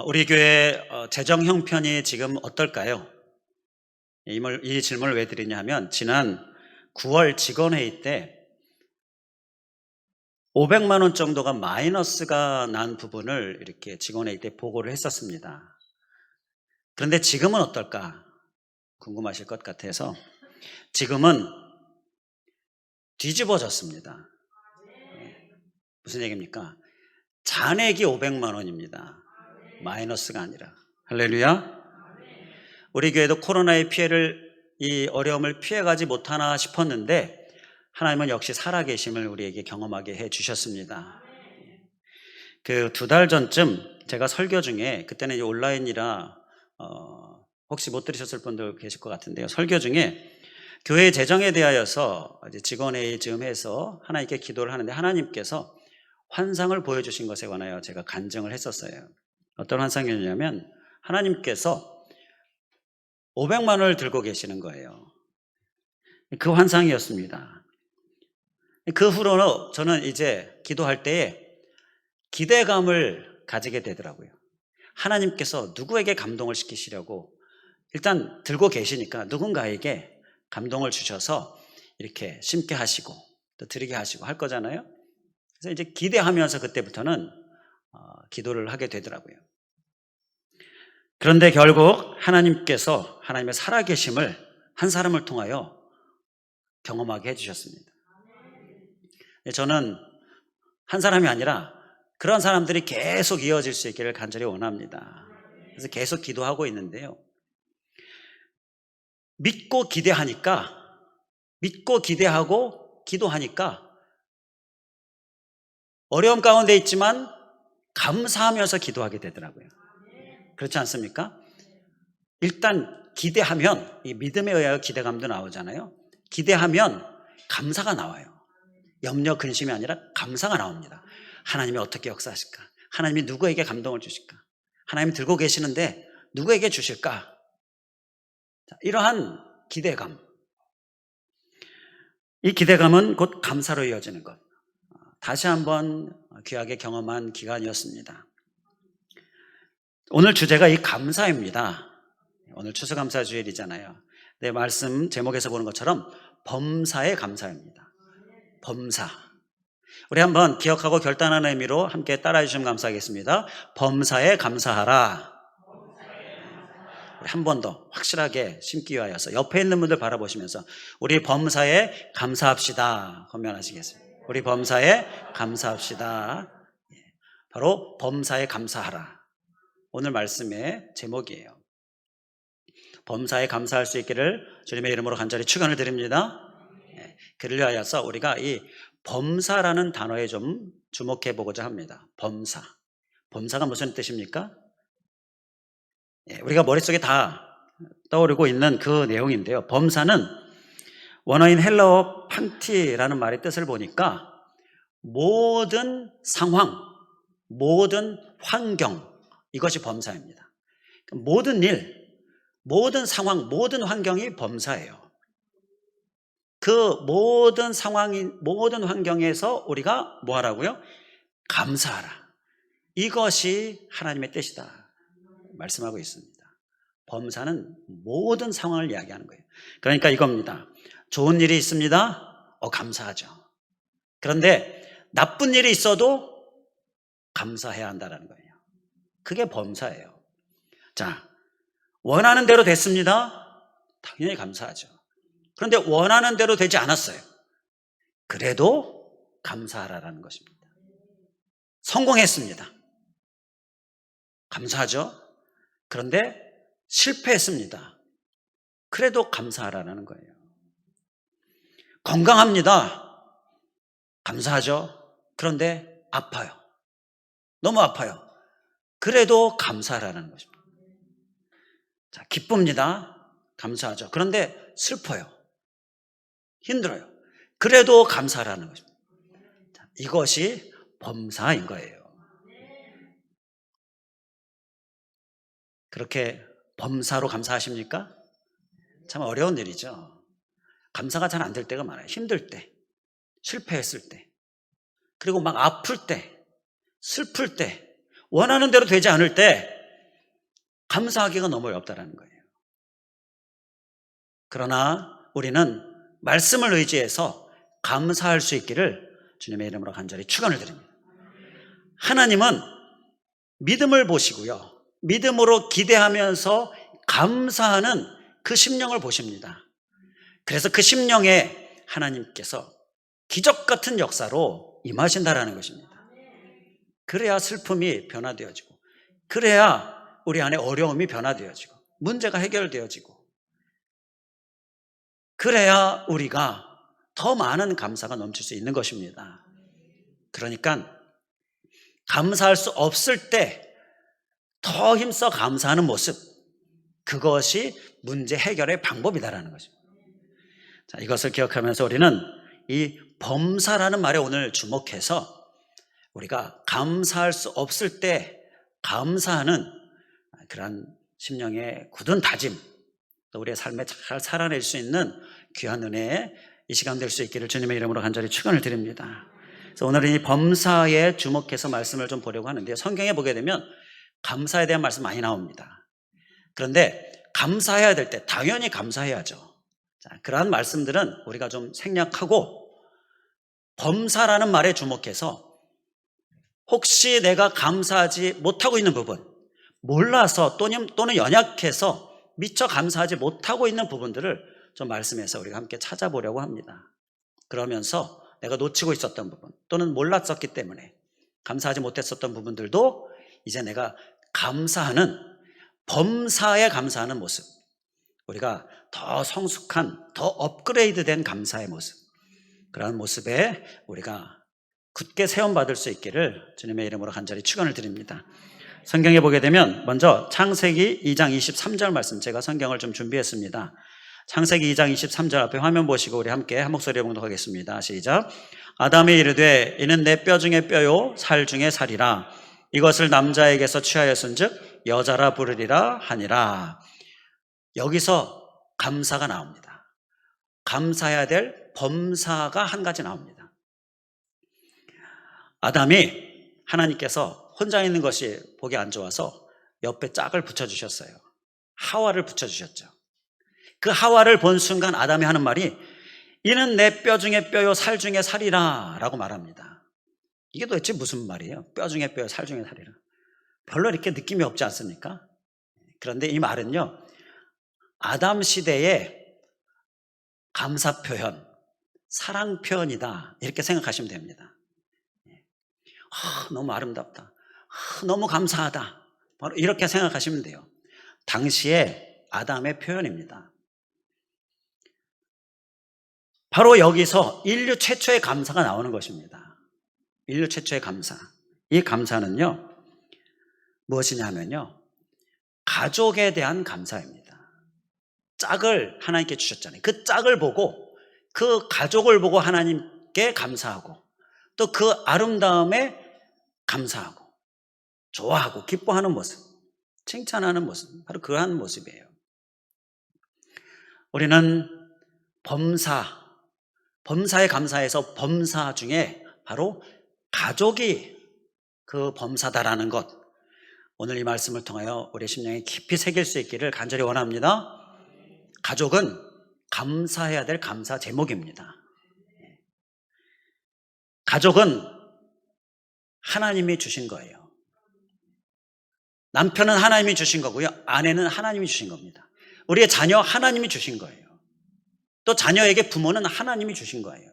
우리 교회 재정 형편이 지금 어떨까요? 이 질문을 왜 드리냐 하면 지난 9월 직원회의 때 500만 원 정도가 마이너스가 난 부분을 이렇게 직원회의 때 보고를 했었습니다. 그런데 지금은 어떨까 궁금하실 것 같아서 지금은 뒤집어졌습니다. 무슨 얘기입니까? 잔액이 500만 원입니다. 마이너스가 아니라. 할렐루야. 우리 교회도 코로나의 피해를, 이 어려움을 피해가지 못하나 싶었는데 하나님은 역시 살아계심을 우리에게 경험하게 해주셨습니다. 그 2달 전쯤 제가 설교 중에, 그때는 이제 온라인이라 혹시 못 들으셨을 분들 계실 것 같은데요, 설교 중에 교회 재정에 대하여서 이제 직원회의 즈음해서 하나님께 기도를 하는데 하나님께서 환상을 보여주신 것에 관하여 제가 간증을 했었어요. 어떤 환상이었냐면 하나님께서 500만 원을 들고 계시는 거예요. 그 환상이었습니다. 그 후로 저는 이제 기도할 때에 기대감을 가지게 되더라고요. 하나님께서 누구에게 감동을 시키시려고 일단 들고 계시니까 누군가에게 감동을 주셔서 이렇게 심게 하시고 또 드리게 하시고 할 거잖아요. 그래서 이제 기대하면서 그때부터는 기도를 하게 되더라고요. 그런데 결국 하나님께서 하나님의 살아계심을 한 사람을 통하여 경험하게 해주셨습니다. 저는 한 사람이 아니라 그런 사람들이 계속 이어질 수 있기를 간절히 원합니다. 그래서 계속 기도하고 있는데요, 믿고 기대하고 기도하니까 어려움 가운데 있지만 감사하면서 기도하게 되더라고요. 그렇지 않습니까? 일단 기대하면, 이 믿음에 의하여 기대감도 나오잖아요. 기대하면 감사가 나와요. 염려 근심이 아니라 감사가 나옵니다. 하나님이 어떻게 역사하실까? 하나님이 누구에게 감동을 주실까? 하나님이 들고 계시는데 누구에게 주실까? 이러한 기대감, 이 기대감은 곧 감사로 이어지는 것, 다시 한번 귀하게 경험한 기간이었습니다. 오늘 주제가 이 감사입니다. 오늘 추수감사 주일이잖아요. 내 말씀 제목에서 보는 것처럼 범사의 감사입니다. 범사. 우리 한번 기억하고 결단하는 의미로 함께 따라해 주시면 감사하겠습니다. 범사에 감사하라. 우리 한 번 더 확실하게 심기 위하여서 옆에 있는 분들 바라보시면서 우리 범사에 감사합시다. 건면하시겠습니다. 우리 범사에 감사합시다. 바로 범사에 감사하라. 오늘 말씀의 제목이에요. 범사에 감사할 수 있기를 주님의 이름으로 간절히 축원을 드립니다. 그를 위하여서 우리가 이 범사라는 단어에 좀 주목해 보고자 합니다. 범사. 범사가 무슨 뜻입니까? 우리가 머릿속에 다 떠오르고 있는 그 내용인데요, 범사는 원어인 헬라어 판티라는 말의 뜻을 보니까 모든 상황, 모든 환경, 이것이 범사입니다. 모든 일, 모든 상황, 모든 환경이 범사예요. 그 모든 상황이, 모든 환경에서 우리가 뭐 하라고요? 감사하라. 이것이 하나님의 뜻이다 말씀하고 있습니다. 범사는 모든 상황을 이야기하는 거예요. 그러니까 이겁니다. 좋은 일이 있습니다. 감사하죠. 그런데 나쁜 일이 있어도 감사해야 한다는 거예요. 그게 범사예요. 자, 원하는 대로 됐습니다. 당연히 감사하죠. 그런데 원하는 대로 되지 않았어요. 그래도 감사하라는 것입니다. 성공했습니다. 감사하죠. 그런데 실패했습니다. 그래도 감사하라는 거예요. 건강합니다. 감사하죠. 그런데 아파요. 너무 아파요. 그래도 감사하라는 것입니다. 자, 기쁩니다. 감사하죠. 그런데 슬퍼요. 힘들어요. 그래도 감사하라는 것입니다. 자, 이것이 범사인 거예요. 그렇게 범사로 감사하십니까? 참 어려운 일이죠. 감사가 잘 안 될 때가 많아요. 힘들 때, 실패했을 때, 그리고 막 아플 때, 슬플 때, 원하는 대로 되지 않을 때 감사하기가 너무 어렵다는 거예요. 그러나 우리는 말씀을 의지해서 감사할 수 있기를 주님의 이름으로 간절히 축원을 드립니다. 하나님은 믿음을 보시고요, 믿음으로 기대하면서 감사하는 그 심령을 보십니다. 그래서 그 심령에 하나님께서 기적 같은 역사로 임하신다라는 것입니다. 그래야 슬픔이 변화되어지고, 그래야 우리 안에 어려움이 변화되어지고, 문제가 해결되어지고, 그래야 우리가 더 많은 감사가 넘칠 수 있는 것입니다. 그러니까 감사할 수 없을 때 더 힘써 감사하는 모습, 그것이 문제 해결의 방법이다라는 것입니다. 자, 이것을 기억하면서 우리는 이 범사라는 말에 오늘 주목해서 우리가 감사할 수 없을 때 감사하는 그러한 심령의 굳은 다짐, 또 우리의 삶에 잘 살아낼 수 있는 귀한 은혜의 이 시간 될 수 있기를 주님의 이름으로 간절히 축원을 드립니다. 그래서 오늘은 이 범사에 주목해서 말씀을 좀 보려고 하는데요, 성경에 보게 되면 감사에 대한 말씀 많이 나옵니다. 그런데 감사해야 될 때 당연히 감사해야죠. 자, 그러한 말씀들은 우리가 좀 생략하고 범사라는 말에 주목해서 혹시 내가 감사하지 못하고 있는 부분, 몰라서 또는 연약해서 미처 감사하지 못하고 있는 부분들을 좀 말씀해서 우리가 함께 찾아보려고 합니다. 그러면서 내가 놓치고 있었던 부분, 또는 몰랐었기 때문에 감사하지 못했었던 부분들도 이제 내가 감사하는, 범사에 감사하는 모습, 우리가 더 성숙한, 더 업그레이드된 감사의 모습, 그런 모습에 우리가 굳게 세움받을 수 있기를 주님의 이름으로 간절히 축원을 드립니다. 성경에 보게 되면 먼저 창세기 2장 23절 말씀, 제가 성경을 좀 준비했습니다. 창세기 2장 23절 앞에 화면 보시고 우리 함께 한 목소리로 봉독하겠습니다. 시작. 아담이 이르되 이는 내 뼈 중에 뼈요 살 중에 살이라. 이것을 남자에게서 취하였은즉 여자라 부르리라 하니라. 여기서 감사가 나옵니다. 감사해야 될 범사가 한 가지 나옵니다. 아담이 하나님께서 혼자 있는 것이 보기 안 좋아서 옆에 짝을 붙여주셨어요. 하와를 붙여주셨죠. 그 하와를 본 순간 아담이 하는 말이 이는 내 뼈 중에 뼈요 살 중에 살이라 라고 말합니다. 이게 도대체 무슨 말이에요? 뼈 중에 뼈요 살 중에 살이라. 별로 이렇게 느낌이 없지 않습니까? 그런데 이 말은요, 아담 시대의 감사 표현, 사랑 표현이다, 이렇게 생각하시면 됩니다. 너무 아름답다, 너무 감사하다, 바로 이렇게 생각하시면 돼요. 당시에 아담의 표현입니다. 바로 여기서 인류 최초의 감사가 나오는 것입니다. 인류 최초의 감사. 이 감사는요, 무엇이냐면요, 가족에 대한 감사입니다. 짝을 하나님께 주셨잖아요. 그 짝을 보고, 그 가족을 보고 하나님께 감사하고, 또 그 아름다움에 감사하고, 좋아하고, 기뻐하는 모습, 칭찬하는 모습, 바로 그러한 모습이에요. 우리는 범사에 감사해서 범사 중에 바로 가족이 그 범사다라는 것, 오늘 이 말씀을 통하여 우리 심령에 깊이 새길 수 있기를 간절히 원합니다. 가족은 감사해야 될 감사 제목입니다. 가족은 하나님이 주신 거예요. 남편은 하나님이 주신 거고요, 아내는 하나님이 주신 겁니다. 우리의 자녀 하나님이 주신 거예요. 또 자녀에게 부모는 하나님이 주신 거예요.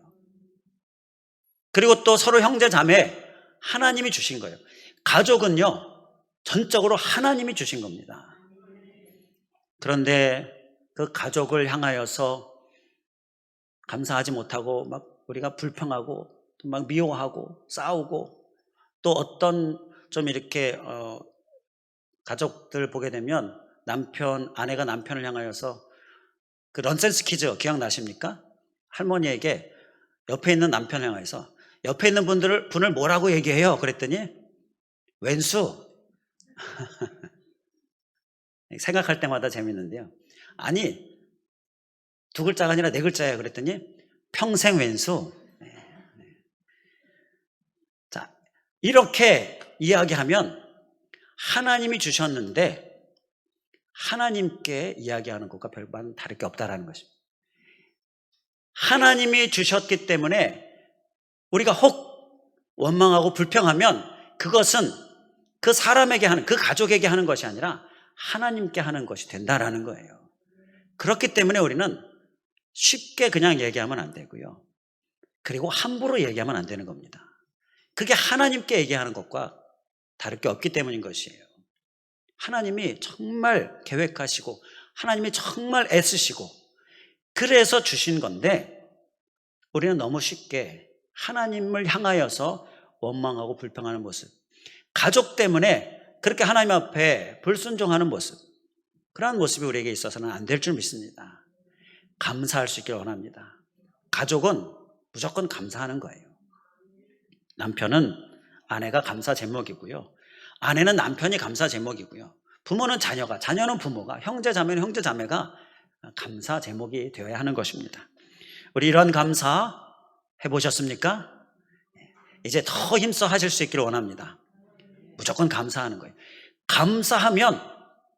그리고 또 서로 형제 자매 하나님이 주신 거예요. 가족은요, 전적으로 하나님이 주신 겁니다. 그런데 그 가족을 향하여서 감사하지 못하고 막 우리가 불평하고 막 미워하고 싸우고, 또 어떤 좀 이렇게 가족들 보게 되면 아내가 남편을 향하여서 그 넌센스 퀴즈 기억나십니까? 할머니에게 옆에 있는 남편을 향해서 옆에 있는 분을 뭐라고 얘기해요? 그랬더니 왼수. 생각할 때마다 재밌는데요. 아니, 2글자가 아니라 4글자예요. 그랬더니 평생 왼수. 자, 이렇게 이야기하면 하나님이 주셨는데 하나님께 이야기하는 것과 별반 다를 게 없다라는 것입니다. 하나님이 주셨기 때문에 우리가 혹 원망하고 불평하면 그것은 그 사람에게 하는, 그 가족에게 하는 것이 아니라 하나님께 하는 것이 된다라는 거예요. 그렇기 때문에 우리는 쉽게 그냥 얘기하면 안 되고요. 그리고 함부로 얘기하면 안 되는 겁니다. 그게 하나님께 얘기하는 것과 다를 게 없기 때문인 것이에요. 하나님이 정말 계획하시고 하나님이 정말 애쓰시고 그래서 주신 건데 우리는 너무 쉽게 하나님을 향하여서 원망하고 불평하는 모습, 가족 때문에 그렇게 하나님 앞에 불순종하는 모습, 그러한 모습이 우리에게 있어서는 안 될 줄 믿습니다. 감사할 수 있기를 원합니다. 가족은 무조건 감사하는 거예요. 남편은 아내가 감사 제목이고요. 아내는 남편이 감사 제목이고요. 부모는 자녀가, 자녀는 부모가, 형제 자매는 형제 자매가 감사 제목이 되어야 하는 것입니다. 우리 이런 감사 해보셨습니까? 이제 더 힘써 하실 수 있기를 원합니다. 무조건 감사하는 거예요. 감사하면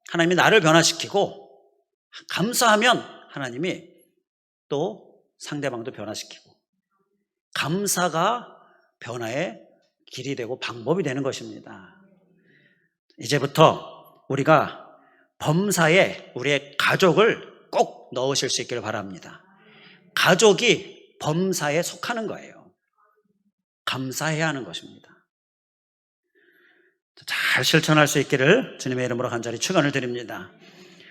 하나님이 나를 변화시키고, 감사하면 하나님이 또 상대방도 변화시키고, 감사가 변화의 길이 되고 방법이 되는 것입니다. 이제부터 우리가 범사에 우리의 가족을 꼭 넣으실 수 있기를 바랍니다. 가족이 범사에 속하는 거예요. 감사해야 하는 것입니다. 잘 실천할 수 있기를 주님의 이름으로 간절히 축원을 드립니다.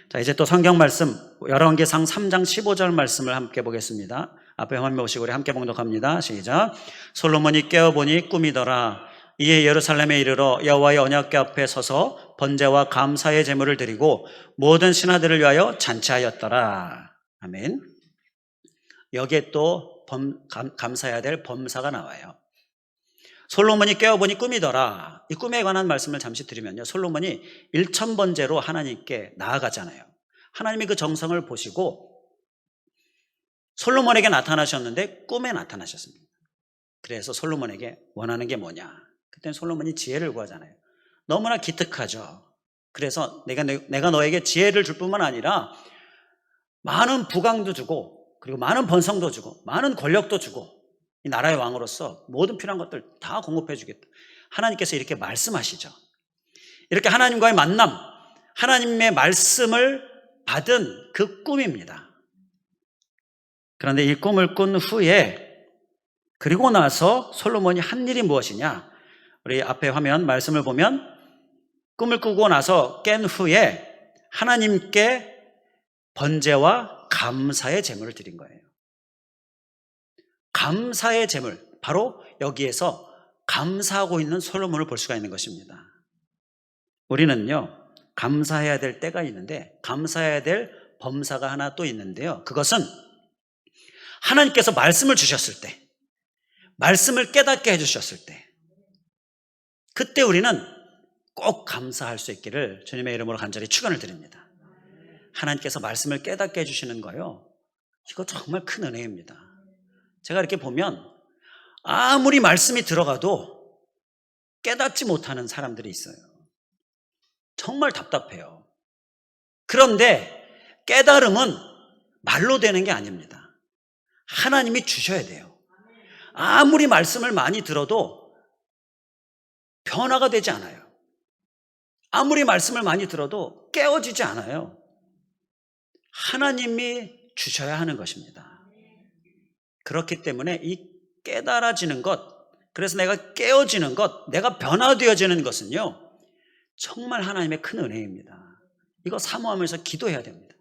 자, 이제 또 성경 말씀 열왕기상 3장 15절 말씀을 함께 보겠습니다. 앞에 화면 보시고 우리 함께 봉독합니다. 시작. 솔로몬이 깨어보니 꿈이더라. 이에 예루살렘에 이르러 여호와의 언약궤 앞에 서서 번제와 감사의 제물을 드리고 모든 신하들을 위하여 잔치하였더라. 아멘. 여기에 또 감사해야 될 범사가 나와요. 솔로몬이 깨어보니 꿈이더라. 이 꿈에 관한 말씀을 잠시 드리면요, 솔로몬이 1000번제로 하나님께 나아가잖아요. 하나님이 그 정성을 보시고 솔로몬에게 나타나셨는데 꿈에 나타나셨습니다. 그래서 솔로몬에게 원하는 게 뭐냐? 그때는 솔로몬이 지혜를 구하잖아요. 너무나 기특하죠. 그래서 내가 너에게 지혜를 줄 뿐만 아니라 많은 부강도 주고 그리고 많은 번성도 주고 많은 권력도 주고 이 나라의 왕으로서 모든 필요한 것들 다 공급해 주겠다. 하나님께서 이렇게 말씀하시죠. 이렇게 하나님과의 만남, 하나님의 말씀을 받은 그 꿈입니다. 그런데 이 꿈을 꾼 후에 그리고 나서 솔로몬이 한 일이 무엇이냐? 우리 앞에 화면 말씀을 보면 꿈을 꾸고 나서 깬 후에 하나님께 번제와 감사의 제물을 드린 거예요. 감사의 제물, 바로 여기에서 감사하고 있는 솔로몬을 볼 수가 있는 것입니다. 우리는요, 감사해야 될 때가 있는데 감사해야 될 범사가 하나 또 있는데요, 그것은 하나님께서 말씀을 주셨을 때, 말씀을 깨닫게 해주셨을 때, 그때 우리는 꼭 감사할 수 있기를 주님의 이름으로 간절히 축원을 드립니다. 하나님께서 말씀을 깨닫게 해주시는 거요, 이거 정말 큰 은혜입니다. 제가 이렇게 보면 아무리 말씀이 들어가도 깨닫지 못하는 사람들이 있어요. 정말 답답해요. 그런데 깨달음은 말로 되는 게 아닙니다. 하나님이 주셔야 돼요. 아무리 말씀을 많이 들어도 변화가 되지 않아요. 아무리 말씀을 많이 들어도 깨어지지 않아요. 하나님이 주셔야 하는 것입니다. 그렇기 때문에 이 깨달아지는 것, 그래서 내가 깨어지는 것, 내가 변화되어지는 것은요, 정말 하나님의 큰 은혜입니다. 이거 사모하면서 기도해야 됩니다.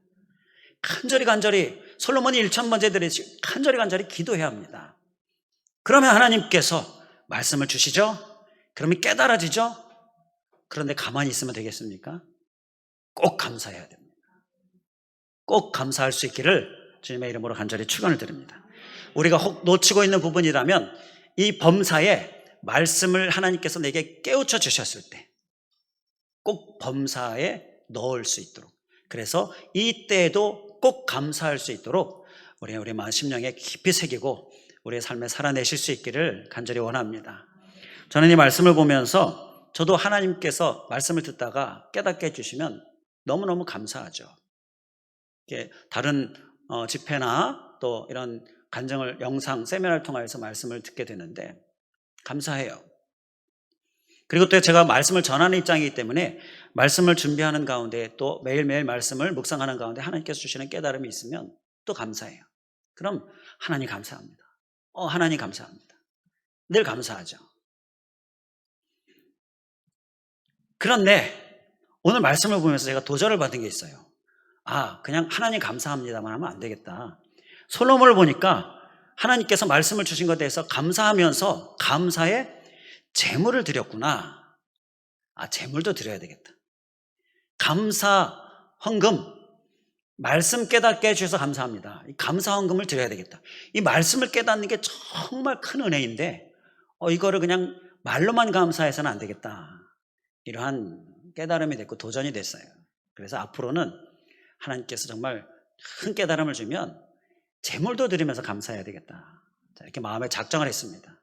간절히 솔로몬이 1000번째 드리듯이 간절히 기도해야 합니다. 그러면 하나님께서 말씀을 주시죠. 그러면 깨달아지죠. 그런데 가만히 있으면 되겠습니까? 꼭 감사해야 됩니다. 꼭 감사할 수 있기를 주님의 이름으로 간절히 축원을 드립니다. 우리가 혹 놓치고 있는 부분이라면 이 범사에 말씀을 하나님께서 내게 깨우쳐 주셨을 때 꼭 범사에 넣을 수 있도록, 그래서 이때에도 꼭 감사할 수 있도록 우리 마음 심령에 깊이 새기고 우리의 삶에 살아내실 수 있기를 간절히 원합니다. 저는 이 말씀을 보면서 저도 하나님께서 말씀을 듣다가 깨닫게 해주시면 너무너무 감사하죠. 이렇게 다른 집회나 또 이런 간증을 영상, 세미나를 통해서 말씀을 듣게 되는데 감사해요. 그리고 또 제가 말씀을 전하는 입장이기 때문에 말씀을 준비하는 가운데 또 매일매일 말씀을 묵상하는 가운데 하나님께서 주시는 깨달음이 있으면 또 감사해요. 그럼 하나님 감사합니다. 하나님 감사합니다. 늘 감사하죠. 그런데 오늘 말씀을 보면서 제가 도전을 받은 게 있어요. 그냥 하나님 감사합니다만 하면 안 되겠다. 솔로몬을 보니까 하나님께서 말씀을 주신 것에 대해서 감사하면서 감사의 제물을 드렸구나. 제물도 드려야 되겠다. 감사 헌금, 말씀 깨닫게 해주셔서 감사합니다. 이 감사 헌금을 드려야 되겠다. 이 말씀을 깨닫는 게 정말 큰 은혜인데 이거를 그냥 말로만 감사해서는 안 되겠다. 이러한 깨달음이 됐고 도전이 됐어요. 그래서 앞으로는 하나님께서 정말 큰 깨달음을 주면 제물도 드리면서 감사해야 되겠다. 이렇게 마음에 작정을 했습니다.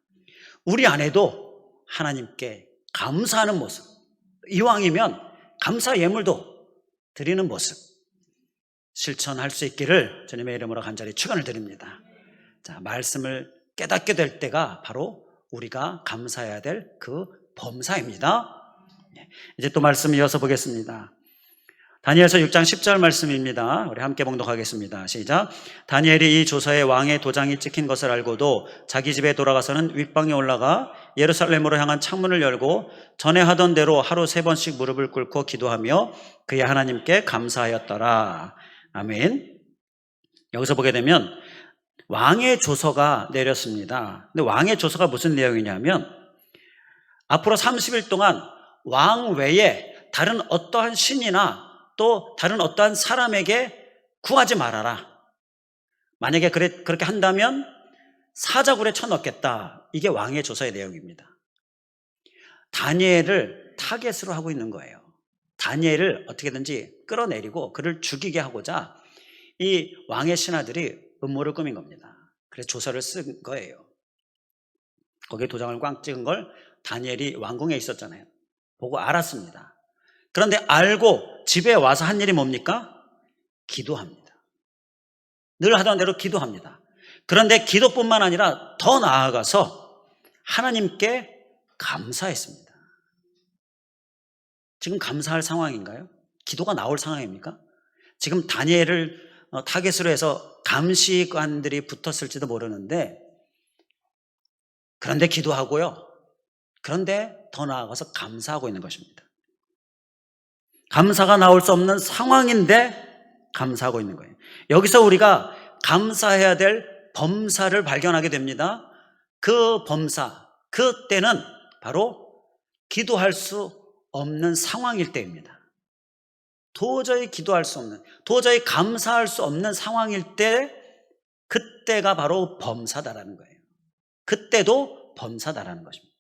우리 안에도 하나님께 감사하는 모습, 이왕이면 감사 예물도 드리는 모습 실천할 수 있기를 주님의 이름으로 간절히 축원을 드립니다. 말씀을 깨닫게 될 때가 바로 우리가 감사해야 될 그 범사입니다. 이제 또 말씀 이어서 보겠습니다. 다니엘서 6장 10절 말씀입니다. 우리 함께 봉독하겠습니다. 시작. 다니엘이 이 조서에 왕의 도장이 찍힌 것을 알고도 자기 집에 돌아가서는 윗방에 올라가 예루살렘으로 향한 창문을 열고 전에 하던 대로 하루 3번씩 무릎을 꿇고 기도하며 그의 하나님께 감사하였더라. 아멘. 여기서 보게 되면 왕의 조서가 내렸습니다. 근데 왕의 조서가 무슨 내용이냐면 앞으로 30일 동안 왕 외에 다른 어떠한 신이나 또 다른 어떠한 사람에게 구하지 말아라. 만약에 그렇게 한다면 사자굴에 쳐넣겠다. 이게 왕의 조서의 내용입니다. 다니엘을 타겟으로 하고 있는 거예요. 다니엘을 어떻게든지 끌어내리고 그를 죽이게 하고자 이 왕의 신하들이 음모를 꾸민 겁니다. 그래서 조서를 쓴 거예요. 거기에 도장을 꽝 찍은 걸 다니엘이 왕궁에 있었잖아요. 보고 알았습니다. 그런데 알고 집에 와서 한 일이 뭡니까? 기도합니다. 늘 하던 대로 기도합니다. 그런데 기도뿐만 아니라 더 나아가서 하나님께 감사했습니다. 지금 감사할 상황인가요? 기도가 나올 상황입니까? 지금 다니엘을 타겟으로 해서 감시관들이 붙었을지도 모르는데 그런데 기도하고요. 그런데 더 나아가서 감사하고 있는 것입니다. 감사가 나올 수 없는 상황인데 감사하고 있는 거예요. 여기서 우리가 감사해야 될 범사를 발견하게 됩니다. 그 범사, 그때는 바로 기도할 수 없는 상황일 때입니다. 도저히 기도할 수 없는, 도저히 감사할 수 없는 상황일 때 그때가 바로 범사다라는 거예요. 그때도 범사다라는 것입니다.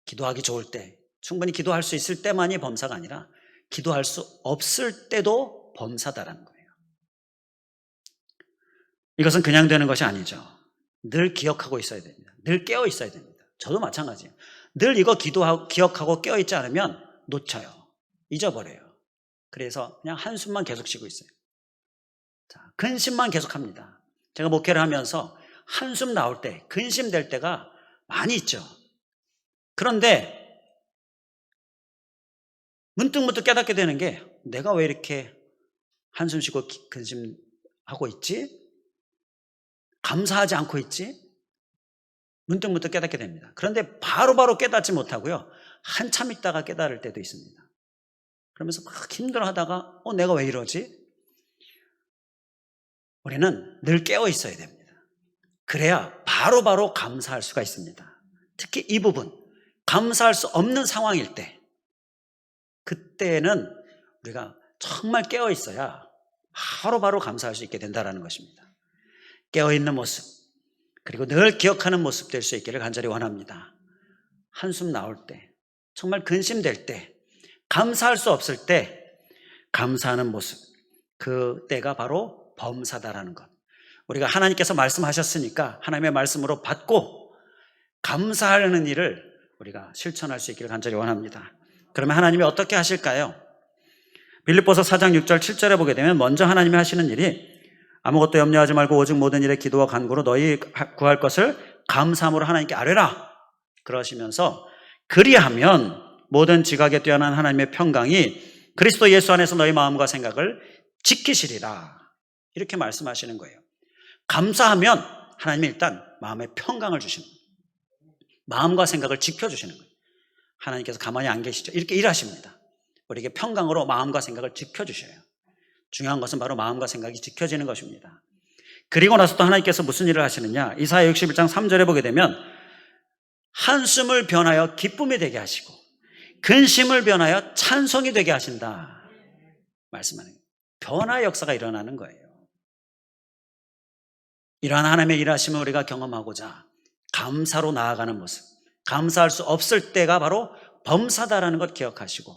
기도하기 좋을 때, 충분히 기도할 수 있을 때만이 범사가 아니라 기도할 수 없을 때도 범사다라는 거예요. 이것은 그냥 되는 것이 아니죠. 늘 기억하고 있어야 됩니다. 늘 깨어 있어야 됩니다. 저도 마찬가지예요. 늘 이거 기억하고 깨어 있지 않으면 놓쳐요. 잊어버려요. 그래서 그냥 한숨만 계속 쉬고 있어요. 근심만 계속합니다. 제가 목회를 하면서 한숨 나올 때, 근심될 때가 많이 있죠. 그런데 문득 깨닫게 되는 게 내가 왜 이렇게 한숨 쉬고 근심하고 있지? 감사하지 않고 있지? 문득 깨닫게 됩니다. 그런데 바로바로 깨닫지 못하고요. 한참 있다가 깨달을 때도 있습니다. 그러면서 막 힘들어하다가 내가 왜 이러지? 우리는 늘 깨어 있어야 됩니다. 그래야 바로바로 감사할 수가 있습니다. 특히 이 부분, 감사할 수 없는 상황일 때, 그때는 우리가 정말 깨어 있어야 바로바로 감사할 수 있게 된다는 것입니다. 깨어있는 모습, 그리고 늘 기억하는 모습 될 수 있기를 간절히 원합니다. 한숨 나올 때, 정말 근심될 때, 감사할 수 없을 때 감사하는 모습, 그 때가 바로 범사다라는 것. 우리가 하나님께서 말씀하셨으니까 하나님의 말씀으로 받고 감사하는 일을 우리가 실천할 수 있기를 간절히 원합니다. 그러면 하나님이 어떻게 하실까요? 빌립보서 4장 6절 7절에 보게 되면 먼저 하나님이 하시는 일이 아무것도 염려하지 말고 오직 모든 일에 기도와 간구로 너희 구할 것을 감사함으로 하나님께 아뢰라 그러시면서 그리하면 모든 지각에 뛰어난 하나님의 평강이 그리스도 예수 안에서 너희 마음과 생각을 지키시리라 이렇게 말씀하시는 거예요. 감사하면 하나님이 일단 마음의 평강을 주시는 거예요. 마음과 생각을 지켜주시는 거예요. 하나님께서 가만히 안 계시죠. 이렇게 일하십니다. 우리에게 평강으로 마음과 생각을 지켜주셔요. 중요한 것은 바로 마음과 생각이 지켜지는 것입니다. 그리고 나서 또 하나님께서 무슨 일을 하시느냐, 이사야 61장 3절에 보게 되면 한숨을 변하여 기쁨이 되게 하시고 근심을 변하여 찬송이 되게 하신다 말씀하는 거예요. 변화의 역사가 일어나는 거예요. 이러한 하나님의 일하심을 우리가 경험하고자 감사로 나아가는 모습, 감사할 수 없을 때가 바로 범사다라는 것 기억하시고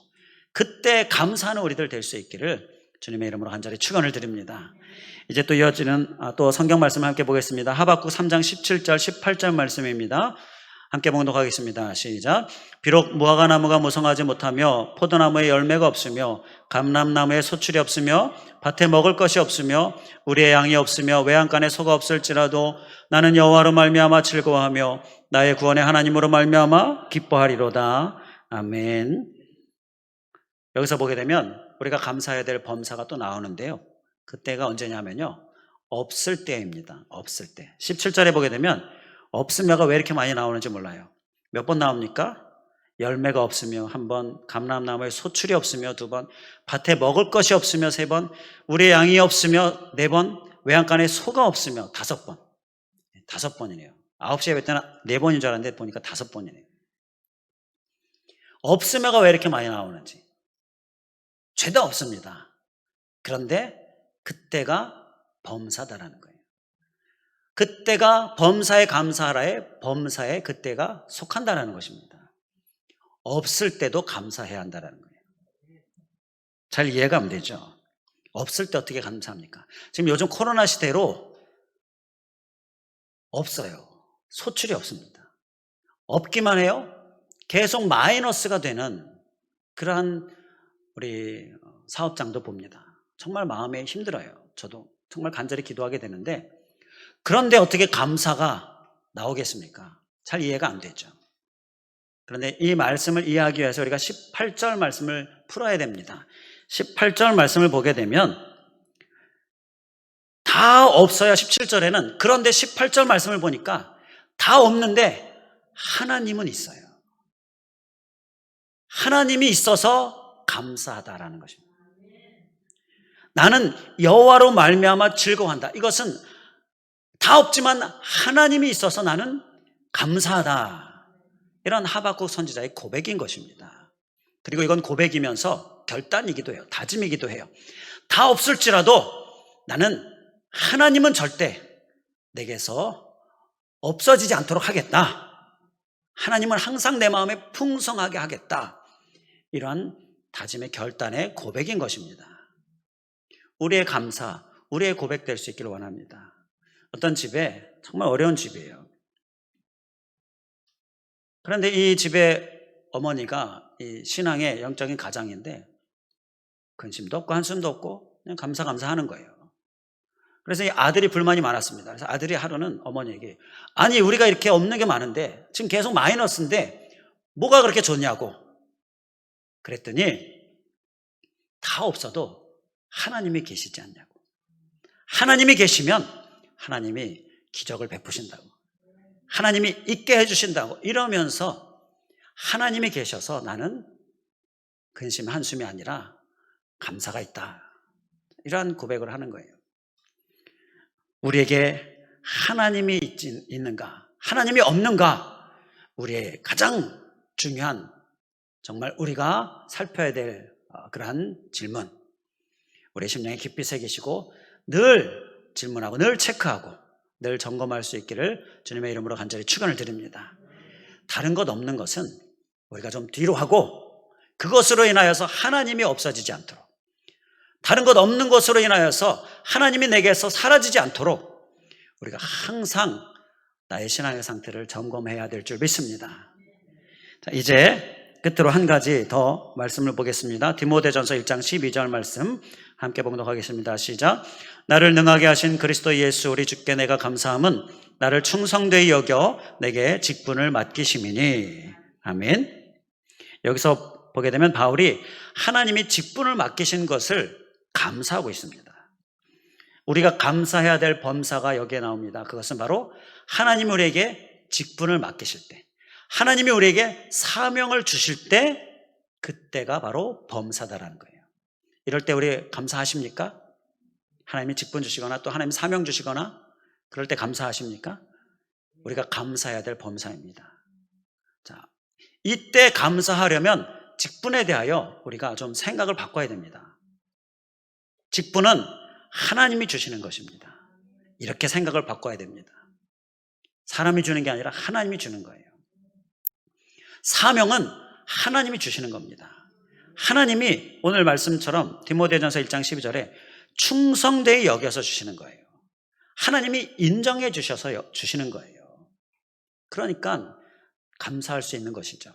그때 감사하는 우리들 될 수 있기를 주님의 이름으로 간절히 축원을 드립니다. 이제 또 이어지는 또 성경 말씀을 함께 보겠습니다. 하박국 3장 17절 18절 말씀입니다. 함께 봉독하겠습니다. 시작. 비록 무화과나무가 무성하지 못하며 포도나무에 열매가 없으며 감람나무에 소출이 없으며 밭에 먹을 것이 없으며 우리의 양이 없으며 외양간에 소가 없을지라도 나는 여호와로 말미암아 즐거워하며 나의 구원의 하나님으로 말미암아 기뻐하리로다. 아멘. 여기서 보게 되면 우리가 감사해야 될 범사가 또 나오는데요. 그때가 언제냐면요. 없을 때입니다. 없을 때. 17절에 보게 되면 없으며가 왜 이렇게 많이 나오는지 몰라요. 몇 번 나옵니까? 열매가 없으며 한 번, 감람나무에 소출이 없으며 두 번, 밭에 먹을 것이 없으며 세 번, 우리의 양이 없으며 네 번, 외양간에 소가 없으며 5번. 5번이네요. 9시에 뵐 때는 4번인 줄 알았는데 보니까 5번이네요. 없으며가 왜 이렇게 많이 나오는지. 죄도 없습니다. 그런데 그때가 범사다라는 거예요. 그때가 범사에 감사하라에 범사에 그때가 속한다라는 것입니다. 없을 때도 감사해야 한다라는 거예요. 잘 이해가 안 되죠? 없을 때 어떻게 감사합니까? 지금 요즘 코로나 시대로 없어요. 소출이 없습니다. 없기만 해요. 계속 마이너스가 되는 그러한 우리 사업장도 봅니다. 정말 마음에 힘들어요. 저도 정말 간절히 기도하게 되는데 그런데 어떻게 감사가 나오겠습니까? 잘 이해가 안 되죠. 그런데 이 말씀을 이해하기 위해서 우리가 18절 말씀을 풀어야 됩니다. 18절 말씀을 보게 되면 다 없어요. 17절에는. 그런데 18절 말씀을 보니까 다 없는데 하나님은 있어요. 하나님이 있어서 감사하다라는 것입니다. 나는 여호와로 말미암아 즐거워한다. 이것은 다 없지만 하나님이 있어서 나는 감사하다. 이런 하박국 선지자의 고백인 것입니다. 그리고 이건 고백이면서 결단이기도 해요. 다짐이기도 해요. 다 없을지라도 나는 하나님은 절대 내게서 없어지지 않도록 하겠다. 하나님은 항상 내 마음에 풍성하게 하겠다. 이러한 다짐의 결단의 고백인 것입니다. 우리의 감사, 우리의 고백될 수 있기를 원합니다. 어떤 집에 정말 어려운 집이에요. 그런데 이 집의 어머니가 이 신앙의 영적인 가장인데 근심도 없고 한숨도 없고 그냥 감사하는 거예요. 그래서 이 아들이 불만이 많았습니다. 그래서 아들이 하루는 어머니에게 아니 우리가 이렇게 없는 게 많은데 지금 계속 마이너스인데 뭐가 그렇게 좋냐고 그랬더니 다 없어도 하나님이 계시지 않냐고. 하나님이 계시면 하나님이 기적을 베푸신다고. 하나님이 있게 해주신다고. 이러면서 하나님이 계셔서 나는 근심 한숨이 아니라 감사가 있다. 이러한 고백을 하는 거예요. 우리에게 하나님이 있는가? 하나님이 없는가? 우리의 가장 중요한 정말 우리가 살펴야 될 그러한 질문. 우리의 심령에 깊이 새기시고 늘 질문하고 늘 체크하고 늘 점검할 수 있기를 주님의 이름으로 간절히 축원을 드립니다. 다른 것 없는 것은 우리가 좀 뒤로 하고 그것으로 인하여서 하나님이 없어지지 않도록 다른 것 없는 것으로 인하여서 하나님이 내게서 사라지지 않도록 우리가 항상 나의 신앙의 상태를 점검해야 될 줄 믿습니다. 자, 이제 끝으로 한 가지 더 말씀을 보겠습니다. 디모데전서 1장 12절 말씀 함께 봉독 하겠습니다. 시작. 나를 능하게 하신 그리스도 예수 우리 주께 내가 감사함은 나를 충성되이 여겨 내게 직분을 맡기심이니. 아멘. 여기서 보게 되면 바울이 하나님이 직분을 맡기신 것을 감사하고 있습니다. 우리가 감사해야 될 범사가 여기에 나옵니다. 그것은 바로 하나님이 우리에게 직분을 맡기실 때, 하나님이 우리에게 사명을 주실 때, 그때가 바로 범사다라는 거예요. 이럴 때 우리 감사하십니까? 하나님이 직분 주시거나 또 하나님이 사명 주시거나 그럴 때 감사하십니까? 우리가 감사해야 될 범사입니다. 자, 이때 감사하려면 직분에 대하여 우리가 좀 생각을 바꿔야 됩니다. 직분은 하나님이 주시는 것입니다. 이렇게 생각을 바꿔야 됩니다. 사람이 주는 게 아니라 하나님이 주는 거예요. 사명은 하나님이 주시는 겁니다. 하나님이 오늘 말씀처럼 디모데전서 1장 12절에 충성되이 여겨서 주시는 거예요. 하나님이 인정해 주셔서 주시는 거예요. 그러니까 감사할 수 있는 것이죠.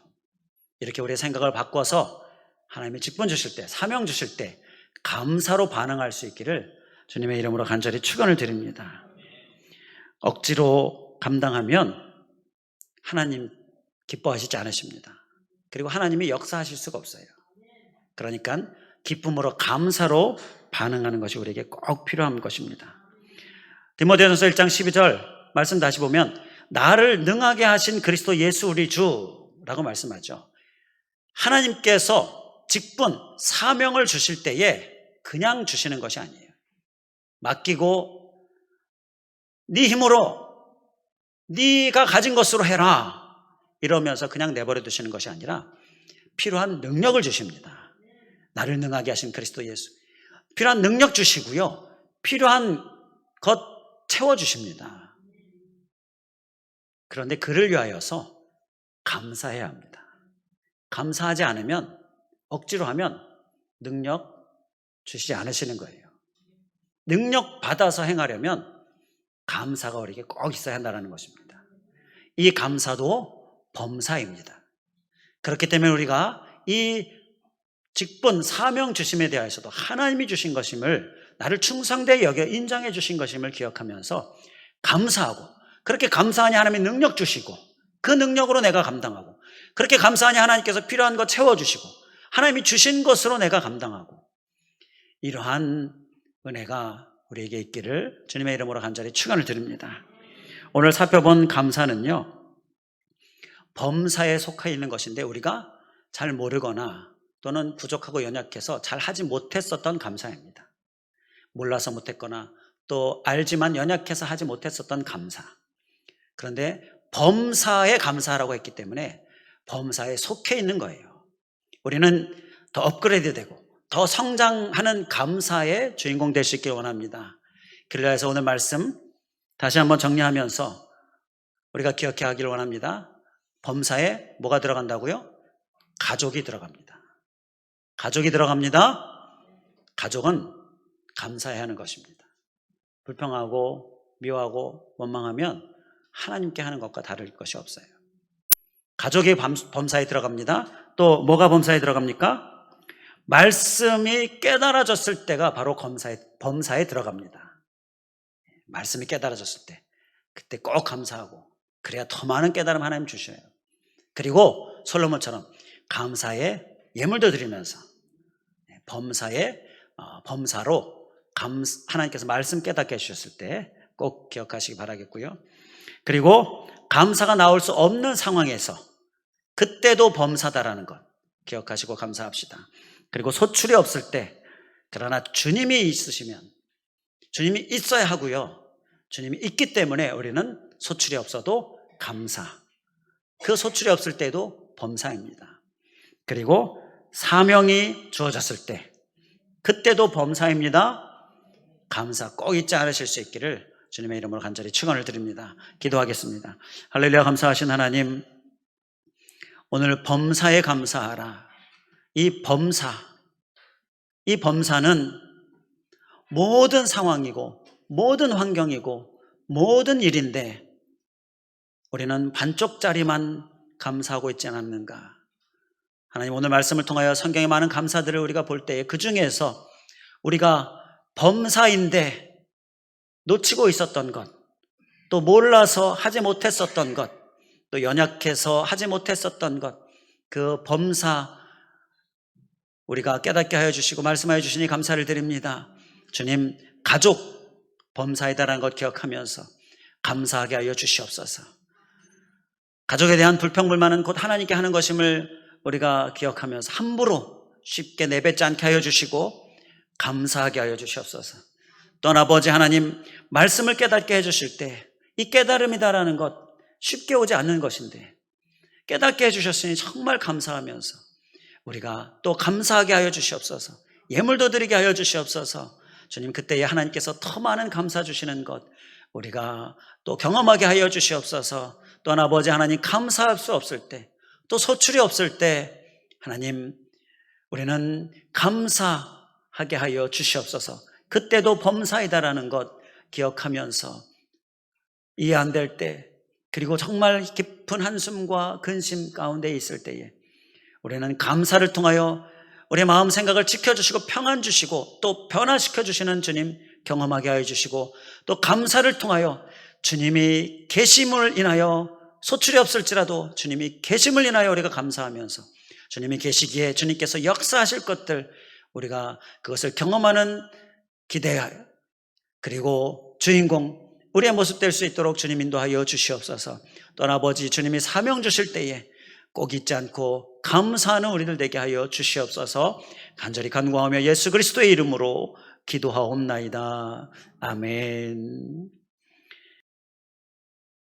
이렇게 우리의 생각을 바꿔서 하나님이 직분 주실 때, 사명 주실 때 감사로 반응할 수 있기를 주님의 이름으로 간절히 축원을 드립니다. 억지로 감당하면 하나님 기뻐하시지 않으십니다. 그리고 하나님이 역사하실 수가 없어요. 그러니까 기쁨으로 감사로 반응하는 것이 우리에게 꼭 필요한 것입니다. 디모데전서 1장 12절 말씀 다시 보면 나를 능하게 하신 그리스도 예수 우리 주라고 말씀하죠. 하나님께서 직분, 사명을 주실 때에 그냥 주시는 것이 아니에요. 맡기고 네 힘으로 네가 가진 것으로 해라 이러면서 그냥 내버려 두시는 것이 아니라 필요한 능력을 주십니다. 나를 능하게 하신 그리스도 예수, 필요한 능력 주시고요, 필요한 것 채워주십니다. 그런데 그를 위하여서 감사해야 합니다. 감사하지 않으면, 억지로 하면 능력 주시지 않으시는 거예요. 능력 받아서 행하려면 감사가 우리에게 꼭 있어야 한다는 것입니다. 이 감사도 범사입니다. 그렇기 때문에 우리가 이 직분, 사명 주심에 대해서도 하나님이 주신 것임을, 나를 충성되이 여겨 인정해 주신 것임을 기억하면서 감사하고, 그렇게 감사하니 하나님이 능력 주시고 그 능력으로 내가 감당하고, 그렇게 감사하니 하나님께서 필요한 것 채워주시고 하나님이 주신 것으로 내가 감당하고, 이러한 은혜가 우리에게 있기를 주님의 이름으로 간절히 축원을 드립니다. 오늘 살펴본 감사는요, 범사에 속해 있는 것인데 우리가 잘 모르거나 또는 부족하고 연약해서 잘 하지 못했었던 감사입니다. 몰라서 못했거나 또 알지만 연약해서 하지 못했었던 감사. 그런데 범사에 감사하라고 했기 때문에 범사에 속해 있는 거예요. 우리는 더 업그레이드 되고 더 성장하는 감사의 주인공 될 수 있길 원합니다. 그래서 오늘 말씀 다시 한번 정리하면서 우리가 기억해 하기를 원합니다. 범사에 뭐가 들어간다고요? 가족이 들어갑니다. 가족이 들어갑니다. 가족은 감사해야 하는 것입니다. 불평하고 미워하고 원망하면 하나님께 하는 것과 다를 것이 없어요. 가족이 범사에 들어갑니다. 또 뭐가 범사에 들어갑니까? 말씀이 깨달아졌을 때가 바로 범사에 들어갑니다. 말씀이 깨달아졌을 때, 그때 꼭 감사하고, 그래야 더 많은 깨달음 하나님 주셔요. 그리고 솔로몬처럼 감사에 예물도 드리면서 범사로 하나님께서 말씀 깨닫게 해주셨을 때 꼭 기억하시기 바라겠고요. 그리고 감사가 나올 수 없는 상황에서 그때도 범사다라는 것 기억하시고 감사합시다. 그리고 소출이 없을 때, 그러나 주님이 있으시면, 주님이 있어야 하고요, 주님이 있기 때문에 우리는 소출이 없어도 감사, 그 소출이 없을 때도 범사입니다. 그리고 사명이 주어졌을 때, 그때도 범사입니다. 감사 꼭 잊지 않으실 수 있기를 주님의 이름으로 간절히 축원을 드립니다. 기도하겠습니다. 할렐루야. 감사하신 하나님, 오늘 범사에 감사하라. 이 범사는 모든 상황이고 모든 환경이고 모든 일인데 우리는 반쪽짜리만 감사하고 있지 않았는가? 하나님, 오늘 말씀을 통하여 성경의 많은 감사들을 우리가 볼 때에 그 중에서 우리가 범사인데 놓치고 있었던 것, 또 몰라서 하지 못했었던 것, 또 연약해서 하지 못했었던 것, 그 범사 우리가 깨닫게 하여 주시고 말씀하여 주시니 감사를 드립니다. 주님, 가족 범사이다라는 것 기억하면서 감사하게 하여 주시옵소서. 가족에 대한 불평불만은 곧 하나님께 하는 것임을 우리가 기억하면서 함부로 쉽게 내뱉지 않게 하여 주시고 감사하게 하여 주시옵소서. 또한 아버지 하나님, 말씀을 깨닫게 해주실 때 이 깨달음이다라는 것 쉽게 오지 않는 것인데 깨닫게 해주셨으니 정말 감사하면서 우리가 또 감사하게 하여 주시옵소서. 예물도 드리게 하여 주시옵소서. 주님, 그때에 하나님께서 더 많은 감사 주시는 것 우리가 또 경험하게 하여 주시옵소서. 또한 아버지 하나님, 감사할 수 없을 때, 또 소출이 없을 때 하나님, 우리는 감사하게 하여 주시옵소서. 그때도 범사이다라는 것 기억하면서 이해 안 될 때, 그리고 정말 깊은 한숨과 근심 가운데 있을 때에 우리는 감사를 통하여 우리의 마음 생각을 지켜주시고 평안 주시고 또 변화시켜 주시는 주님 경험하게 하여 주시고, 또 감사를 통하여 주님이 계심을 인하여 소출이 없을지라도 주님이 계심을 인하여 우리가 감사하면서 주님이 계시기에 주님께서 역사하실 것들 우리가 그것을 경험하는 기대, 그리고 주인공 우리의 모습 될 수 있도록 주님 인도하여 주시옵소서. 또한 아버지, 주님이 사명 주실 때에 꼭 잊지 않고 감사하는 우리들 되게 하여 주시옵소서. 간절히 간구하며 예수 그리스도의 이름으로 기도하옵나이다. 아멘.